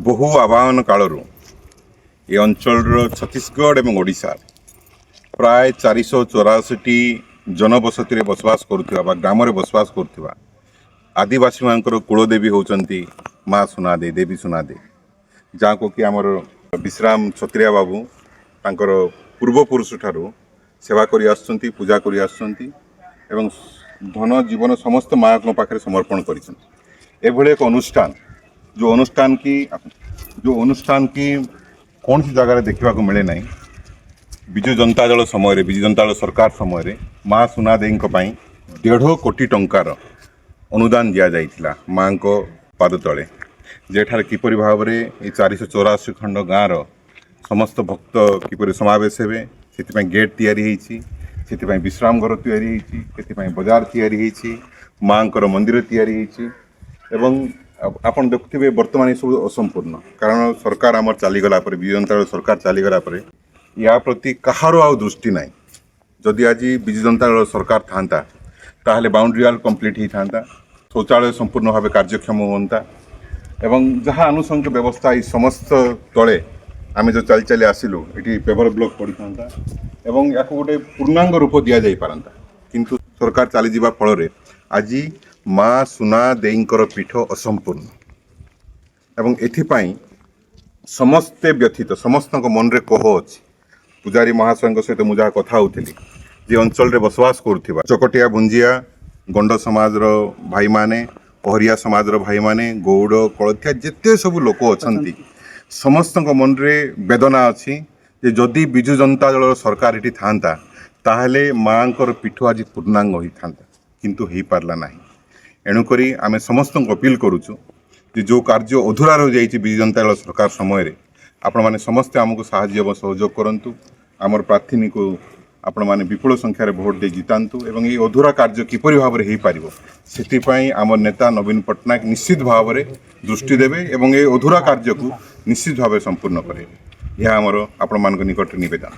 বহু আবাহন কাଳରୁ ଏ ଅଞ୍ଚଳର ଛତିଶଗଡ଼ ଏବଂ ଓଡ଼ିଶା ପ୍ରାୟ 484ଟି ଜନବସତିରେ ବସବାସ କରୁଥିବା ବା ଗ୍ରାମରେ ବସବାସ କରୁଥିବା ଆଦିବାସୀମାନଙ୍କର କୁଳଦେବୀ ହେଉଛନ୍ତି ମା ସୁନାଦେଇ ଦେବୀ ସୁନାଦେଇ, ଯାହାକୁ କି ଆମର ବିଶ୍ରାମ ଛତ୍ରିଆ ବାବୁ ତାଙ୍କର ପୂର୍ବପୁରୁଷଠାରୁ ସେବା କରି ଆସୁଛନ୍ତି, ପୂଜା କରି ଆସୁଛନ୍ତି ଏବଂ ଧନ ଜୀବନ ସମସ୍ତ ମାଙ୍କ ପାଖରେ ସମର୍ପଣ କରିଛନ୍ତି। ଏଭଳି ଏକ ଅନୁଷ୍ଠାନ जो अनुष्ठान की कौन सी जगह देखा मिले ना। विजु जनता दल समय विजु जनता दल सरकार समय माँ सुनादेई 1.5 कोटी टंकार अनुदान दि जाइथिला माँ को पाद तले, जेठार किपर भाव में 484 खंड गाँव समस्त भक्त किपर समावेश हे से गेट या विश्राम घर या बजार या माँ मंदिर या आपन देखुवे वर्तमान सब असंपूर्ण, कारण सरकार आमर चलीगला विजु जनता दल सरकार चलीगला या प्रति कहार आ दृष्टि ना। जदि आज विजु जनता दल सरकार था ताहले बाउंड्री वाल कंप्लीट ही था, शौचालय संपूर्ण भाव कार्यक्षम होता एवं जहाँ आनुषंगिक व्यवस्था ये समस्त तले आम जो चली चली आसिलु ये पेपर ब्लॉक पड़ी था एवं या गोटे पूर्णांग रूप दि जा पारंता, किंतु सरकार चली जावा फल आज माँ सुनादेईंकर पीठ असंपूर्ण एवं एथिपाई समस्ते व्यथित समस्त मन रे कह अच्छी। पूजारी महाशय सहित मुझे कथा होती जे अंचल बसवास करुवा चकटिया भुंजिया गंड समाज भाई माने पहरिया समाज भाई माने गौड़ कलथिया जिते सब लोक अच्छा समस्त मन रे वेदना अच्छी जे जदि विजु जनता दल सरकार ये था ताहले माँ पीठ आज पूर्णांग होता, किंतु हो पारला नहीं। एणुक आम समस्त अपील करुचु जो कार्य अधूरा रही जाइए विजु जनता दल सरकार समय आपण मैंने समस्ते आमको साहाय्य सहयोग करूँ। आमर प्रार्थी को आपण मैंने विपुल संख्यार भोट दे जितांतु एवं ये अधूरा कार्य किपरि भाव में हो पारिबो सेतिपाई आमर नेता नवीन पट्टनायक निश्चित भाव में दृष्टि देवे एवं ये अधूरा कार्य को निश्चित भाव संपूर्ण करे। यह आमर आपण मान निकट निवेदन।